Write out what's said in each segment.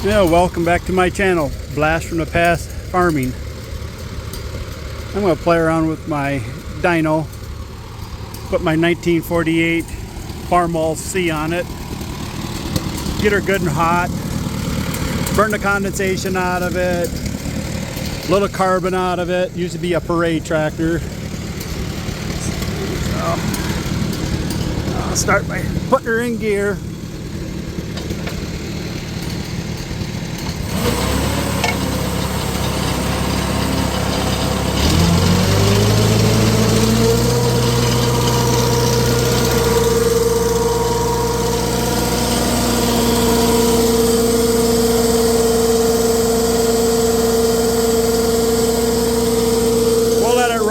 Yeah, welcome back to my channel, Blast from the Past Farming. I'm going to play around with my dyno, put my 1948 Farmall C on it, get her good and hot, burn the condensation out of it, a little carbon out of it. Used to be a parade tractor. So I'll start by putting her in gear.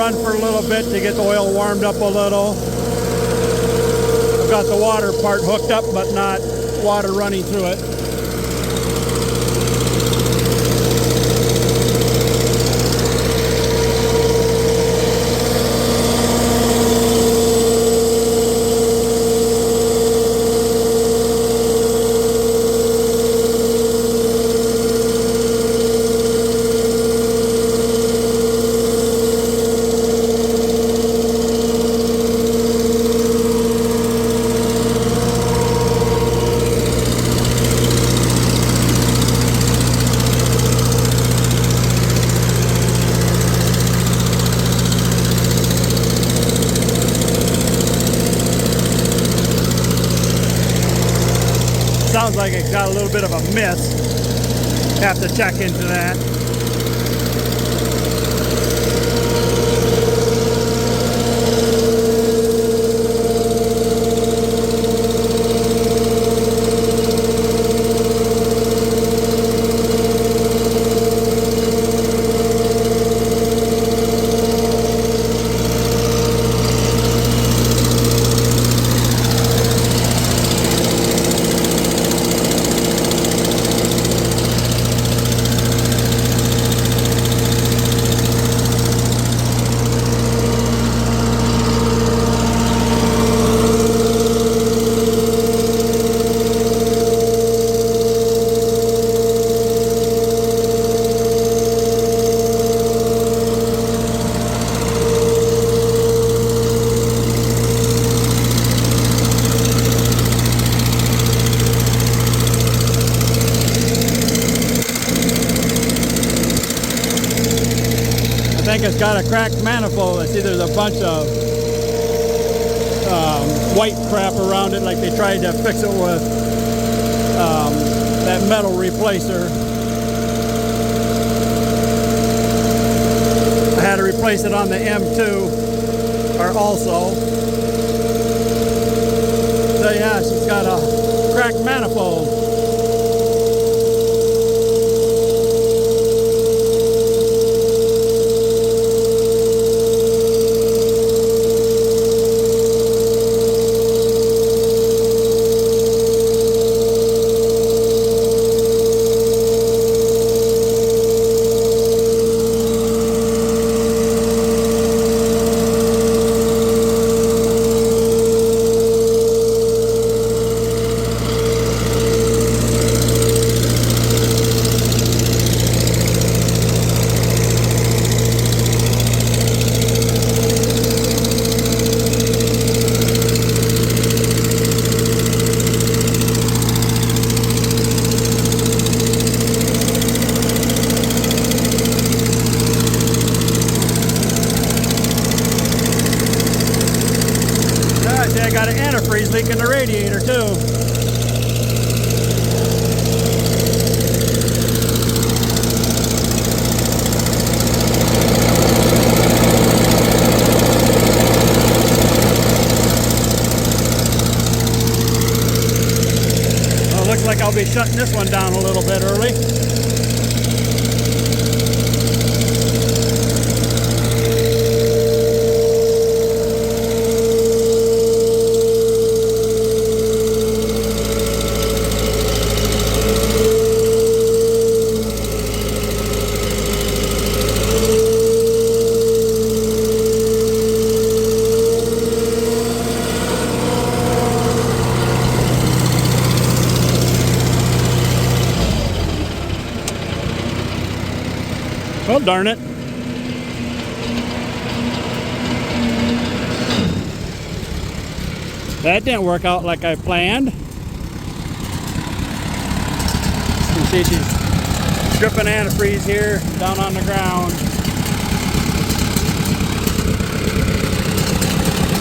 For a little bit to get the oil warmed up a little. I've got the water part hooked up, but not water running through it. Sounds like it got a little bit of a miss. Have to check into that. I think it's got a cracked manifold. I see there's a bunch of white crap around it, like they tried to fix it with that metal replacer. I had to replace it on the M2 also. So yeah, she's got a cracked manifold. I got an antifreeze leak in the radiator too. Well, looks like I'll be shutting this one down a little bit early. Well, darn it. That didn't work out like I planned. You can see she's dripping antifreeze here down on the ground.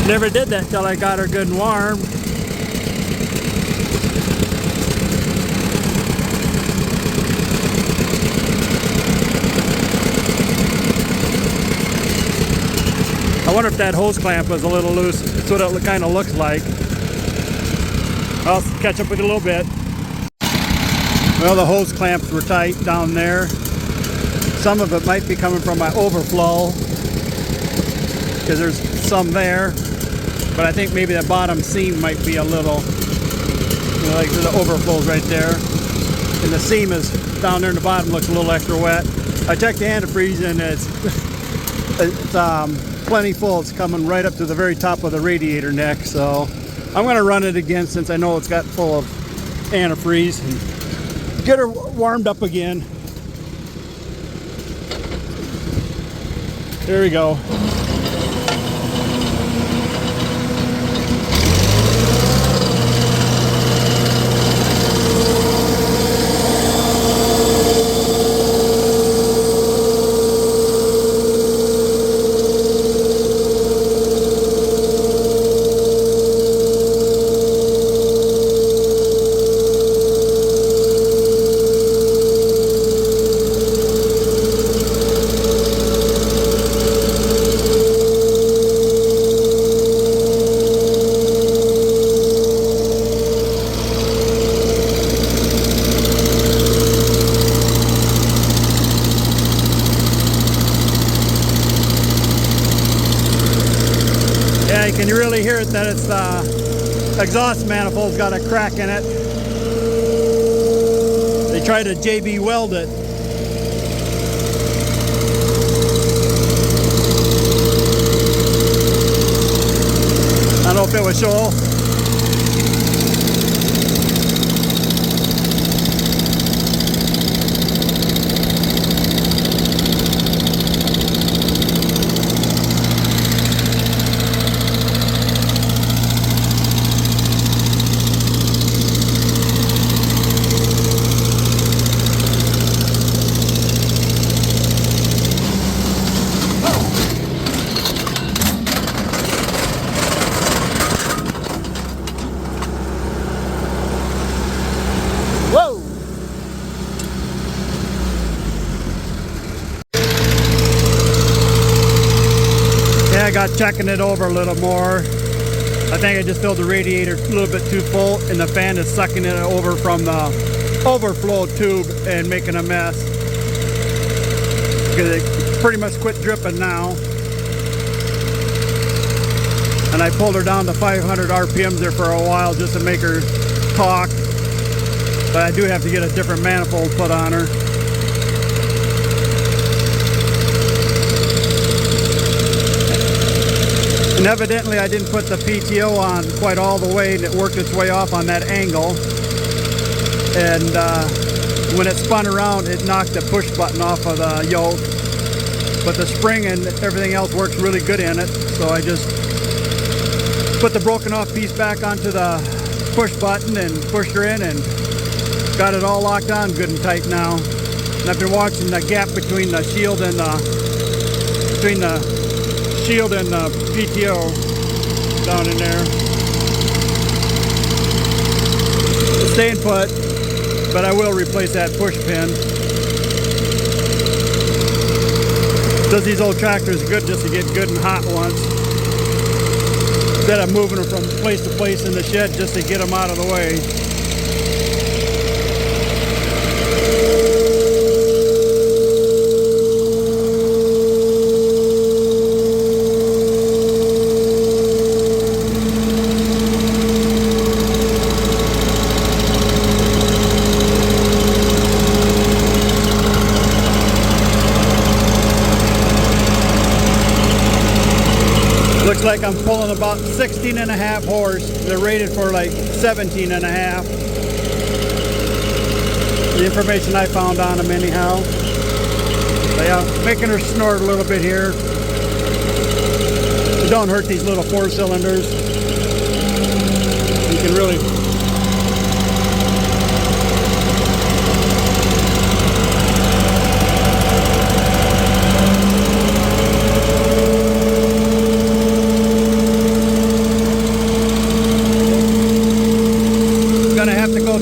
Never did that till I got her good and warm. I wonder if that hose clamp was a little loose. That's what it kind of looks like. I'll catch up with you a little bit. Well, the hose clamps were tight down there. Some of it might be coming from my overflow, because there's some there. But I think maybe the bottom seam might be a little, you know, like the overflow's right there. And the seam is down there in the bottom, looks a little extra wet. I checked the antifreeze and it's plenty full. It's coming right up to the very top of the radiator neck. So I'm going to run it again since I know it's got full of antifreeze and get her warmed up again. There we go. Yeah, you can really hear it that it's the exhaust manifold's got a crack in it. They tried to JB weld it. I don't know if it was show. I got checking it over a little more. I think I just filled the radiator a little bit too full and the fan is sucking it over from the overflow tube and making a mess. Because it pretty much quit dripping now. And I pulled her down to 500 RPMs there for a while just to make her talk. But I do have to get a different manifold put on her. And evidently I didn't put the PTO on quite all the way and it worked its way off on that angle. And when it spun around it knocked the push button off of the yoke. But the spring and everything else works really good in it. So I just put the broken off piece back onto the push button and pushed her in and got it all locked on good and tight now. And I've been watching the gap between the shield and the PTO down in there. It's staying put, but I will replace that push pin. Does these old tractors good just to get good and hot once, instead of moving them from place to place in the shed just to get them out of the way. Looks like I'm pulling about 16.5 horse. They're rated for like 17.5. The information I found on them anyhow. So yeah, making her snort a little bit here. But don't hurt these little 4 cylinders. You can really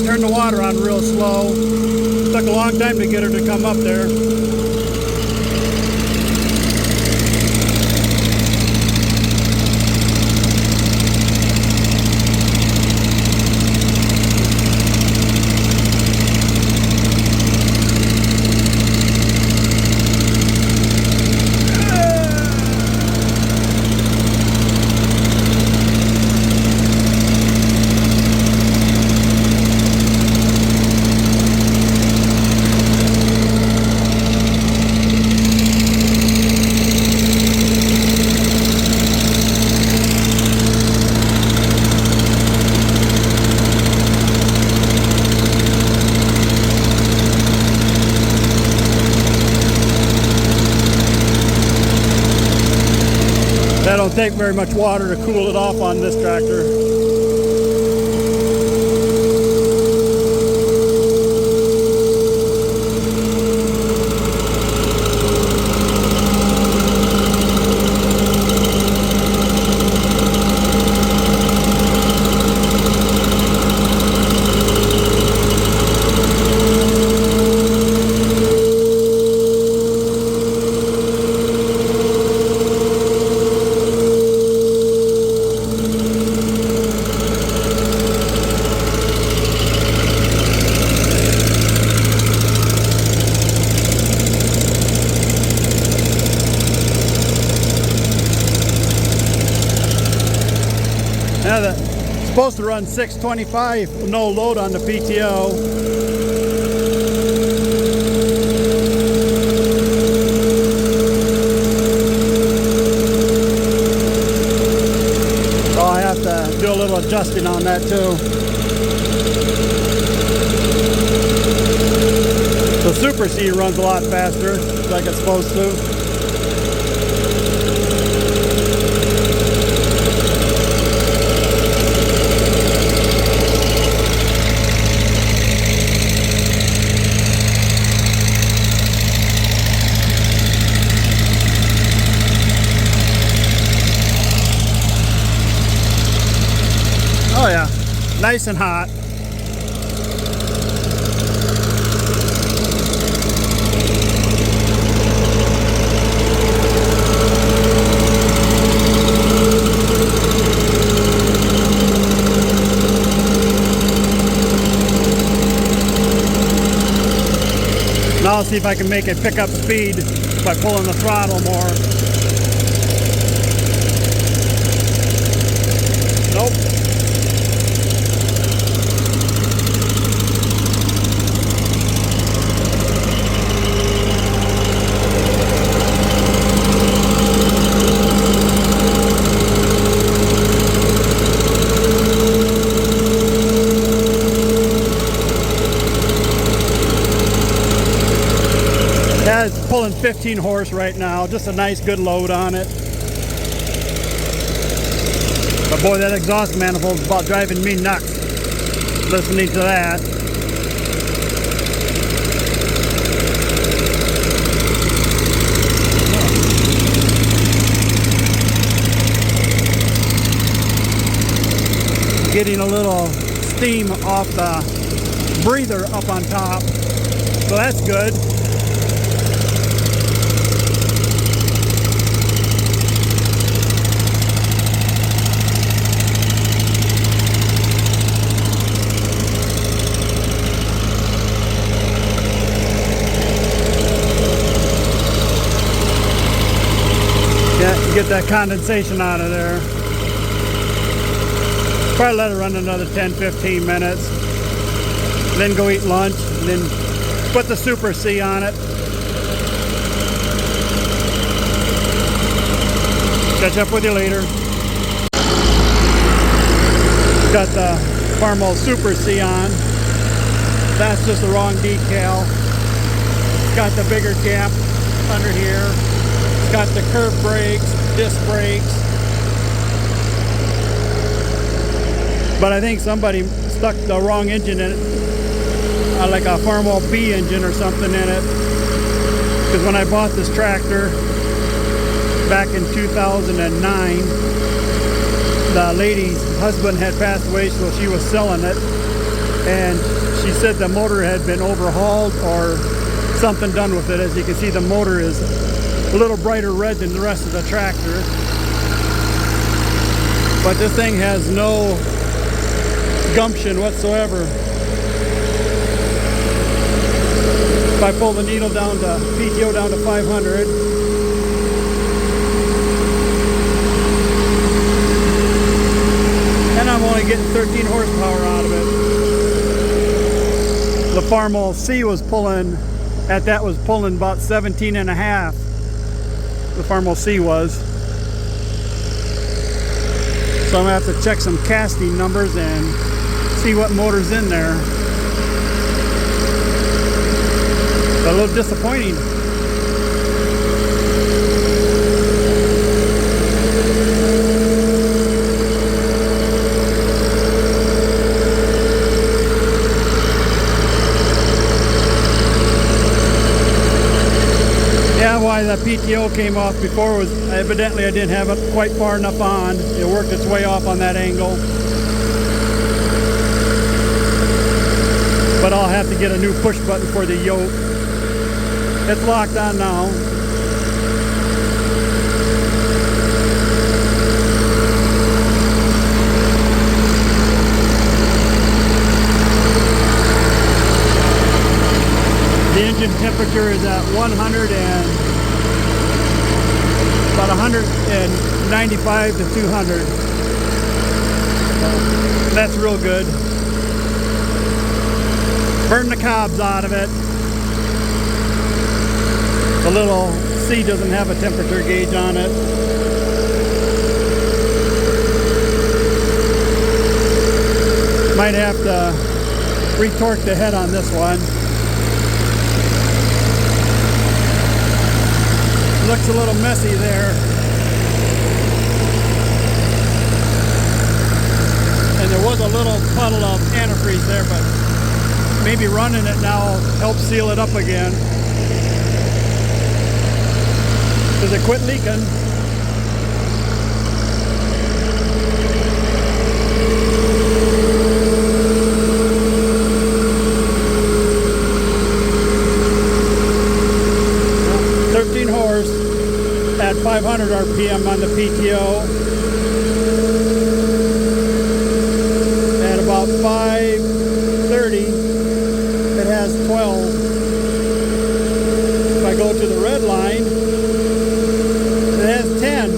turn the water on real slow. Took a long time to get her to come up there. That don't take very much water to cool it off on this tractor. Now it's supposed to run 625, no load on the PTO. So I have to do a little adjusting on that too. The Super C runs a lot faster, like it's supposed to. Oh yeah, nice and hot. Now I'll see if I can make it pick up speed by pulling the throttle more. Nope. Yeah, it's pulling 15 horse right now. Just a nice, good load on it. But boy, that exhaust manifold is about driving me nuts listening to that. Getting a little steam off the breather up on top. So that's good. Get that condensation out of there. Probably let it run another 10-15 minutes. Then go eat lunch. And then put the Super C on it. Catch up with you later. Got the Farmall Super C on. That's just the wrong decal. It's got the bigger gap under here. It's got the curb brakes, disc brakes. But I think somebody stuck the wrong engine in it, like a Farmall B engine or something in it. Because when I bought this tractor back in 2009, the lady's husband had passed away, so she was selling it. And she said the motor had been overhauled or something done with it. As you can see, the motor is a little brighter red than the rest of the tractor. But this thing has no gumption whatsoever. If I pull the needle down to PTO down to 500, and I'm only getting 13 horsepower out of it. The Farmall C was pulling, at that was pulling about 17 and a half. The Farmall C was. So I'm gonna have to check some casting numbers and see what motor's in there. But a little disappointing. Yeah, why the PTO came off before was evidently I didn't have it quite far enough on. It worked its way off on that angle. But I'll have to get a new push button for the yoke. It's locked on now. The engine temperature is at 100 and about 195 to 200. That's real good. Burn the cobs out of it. The little C doesn't have a temperature gauge on it. Might have to retorque the head on this one. Looks a little messy there. And there was a little puddle of antifreeze there, but maybe running it now helps seal it up again. Does it quit leaking? Yeah, 13 horse at 500 RPM on the PTO. At about 530, it has 12. If I go to the red line, it has 10.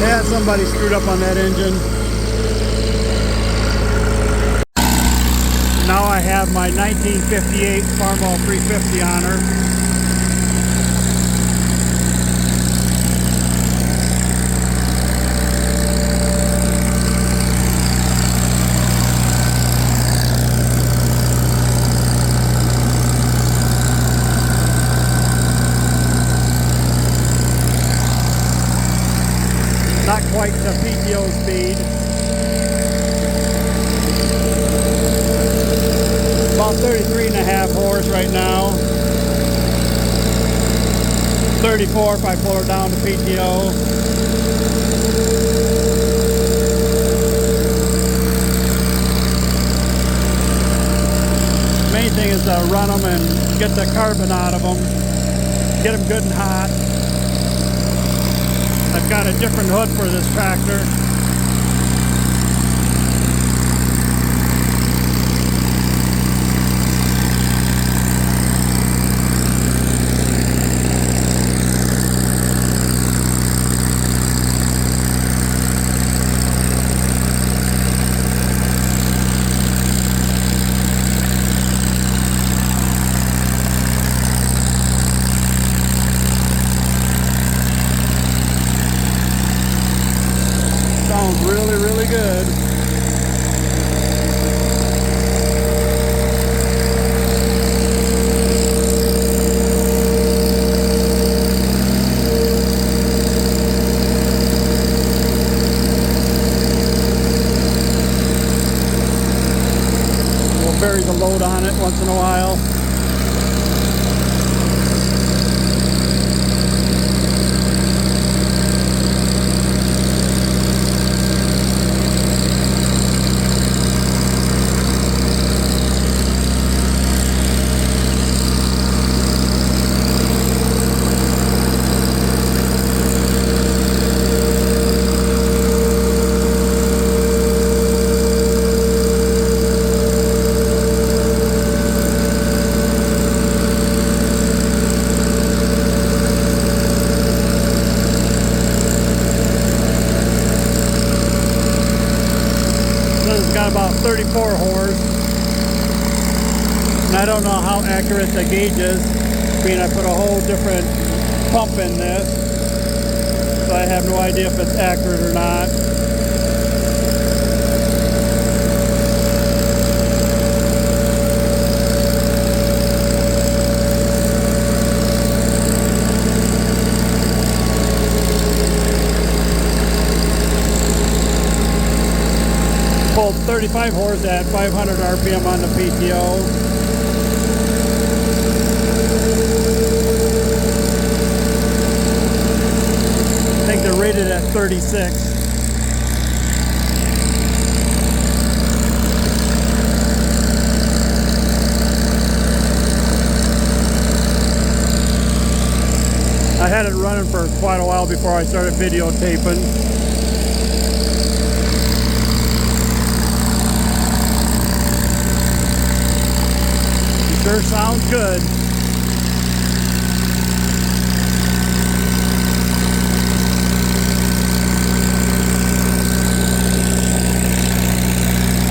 Yeah, somebody screwed up on that engine. Now I have my 1958 Farmall 350 on her. Not quite to PTO speed. About 33 and a half horse right now. 34 if I pull her down to PTO. Main thing is to run them and get the carbon out of them. Get them good and hot. I've got a different hood for this tractor. 34 horse. And I don't know how accurate the gauge is, being I put a whole different pump in this. So I have no idea if it's accurate or not. Pulled 35 horse at 500 RPM on the PTO. I think they're rated at 36. I had it running for quite a while before I started videotaping. Sure sounds good.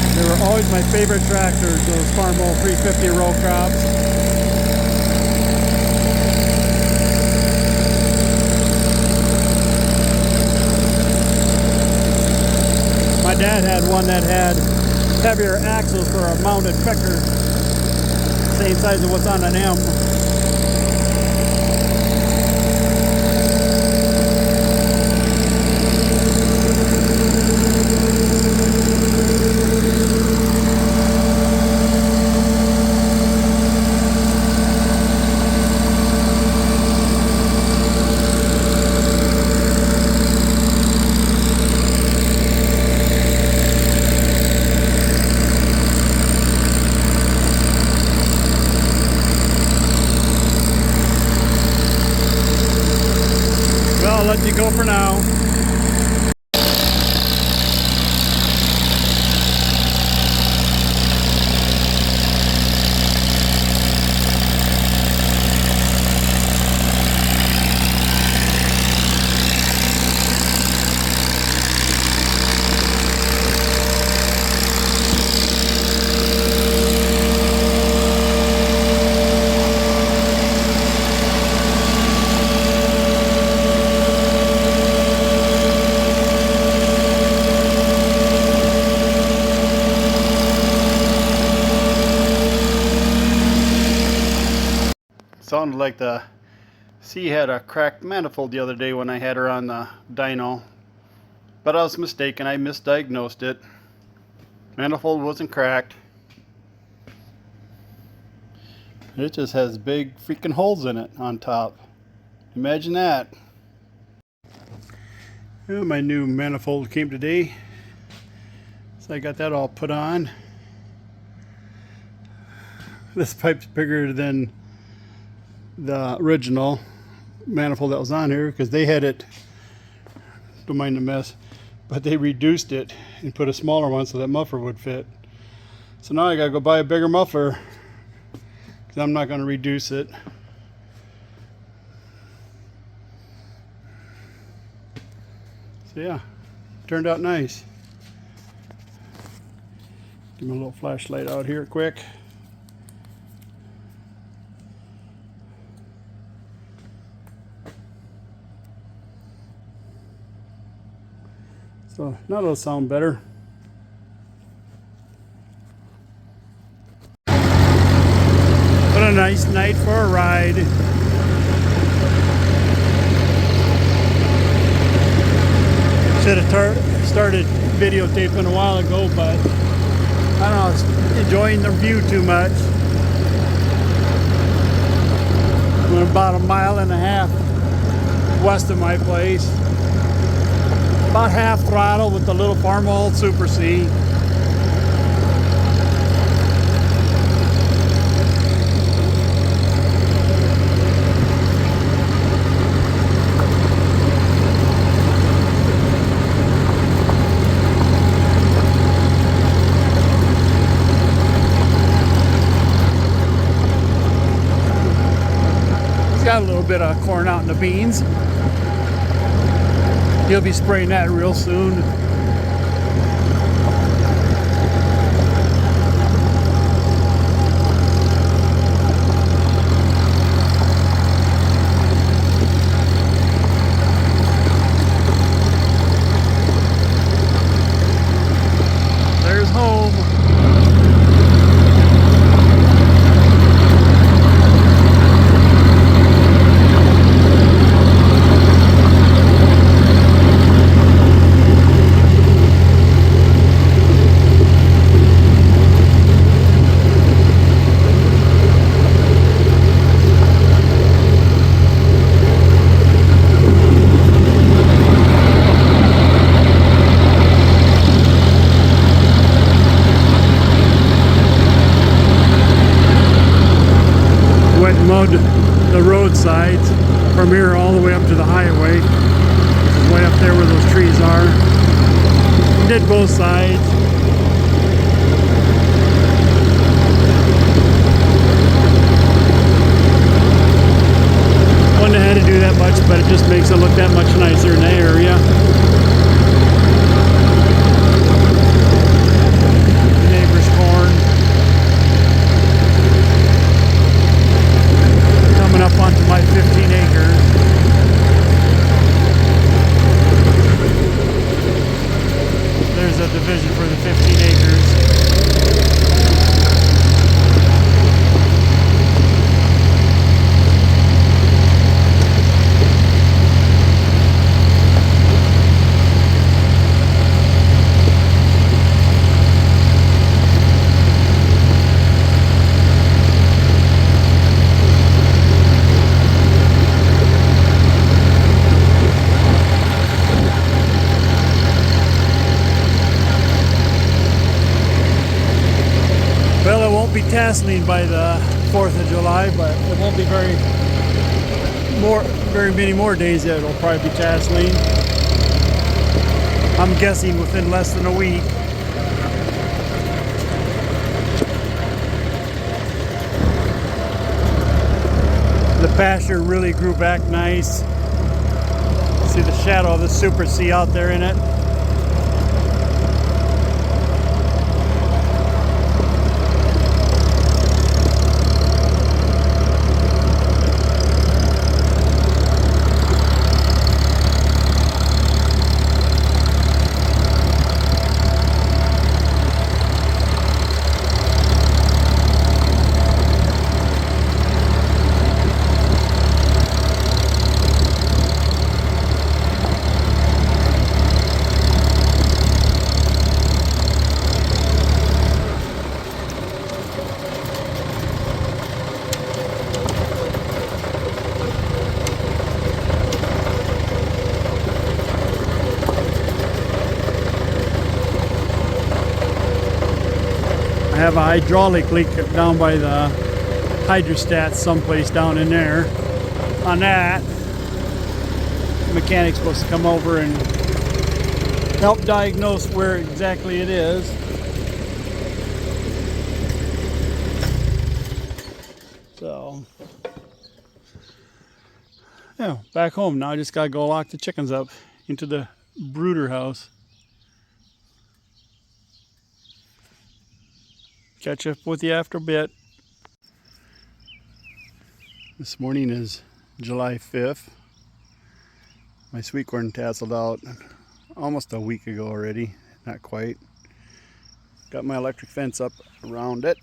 They were always my favorite tractors, those Farmall 350 row crops. My dad had one that had heavier axles for a mounted picker. Same size as what's on an M. I'll let you go for now. Sounded like the C had a cracked manifold the other day when I had her on the dyno, but I was mistaken. I misdiagnosed it. Manifold wasn't cracked. It just has big freaking holes in it on top. Imagine that. Well, my new manifold came today, so I got that all put on. This pipe's bigger than the original manifold that was on here because they had it, don't mind the mess, but they reduced it and put a smaller one so that muffler would fit. So now I gotta go buy a bigger muffler because I'm not going to reduce it. So yeah, turned out nice. Give me a little flashlight out here quick. So now it'll sound better. What a nice night for a ride. Should have started videotaping a while ago, but I don't know, I was enjoying the view too much. We're about 1.5 miles west of my place. About half throttle with the little Farmall Super C. It's got a little bit of corn out in the beans. He'll be spraying that real soon. from here all the way up to the highway, way up there where those trees are. Did both sides. Wouldn't have had to do that much, but it just makes it look that much nicer in the area. The neighbor's corn. Coming up onto my 15 acres. There's a division for the 15 acres. Well, it won't be tasseling by the 4th of July, but it won't be very many more days that it'll probably be tasseling. I'm guessing within less than a week. The pasture really grew back nice. See the shadow of the Super C out there in it. I have a hydraulic leak down by the hydrostat someplace down in there. On that, the mechanic's supposed to come over and help diagnose where exactly it is. So, yeah, back home now. I just gotta go lock the chickens up into the brooder house. Catch up with you after a bit. This morning is July 5th. My sweet corn tasseled out almost a week ago already. Not quite. Got my electric fence up around it.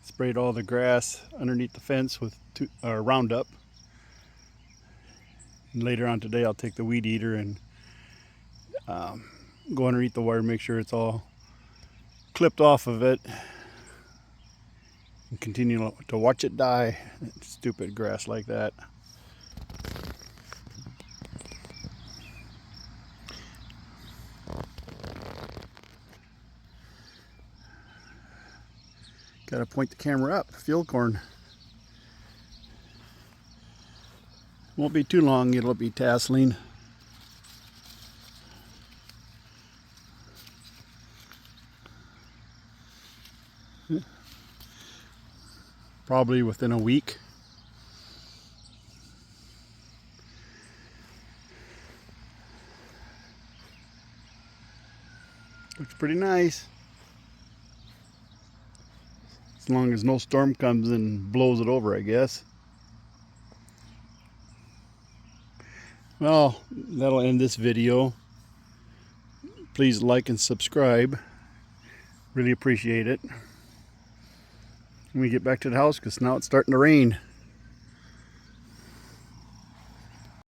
Sprayed all the grass underneath the fence with Roundup. And later on today I'll take the weed eater and go underneath the wire, make sure it's all clipped off of it, and continue to watch it die. Stupid grass like that. Gotta point the camera up. Field corn. Won't be too long, it'll be tasseling. Probably within a week. Looks pretty nice. As long as no storm comes and blows it over, I guess. Well, that'll end this video. Please like and subscribe. Really appreciate it. Let me get back to the house because now it's starting to rain.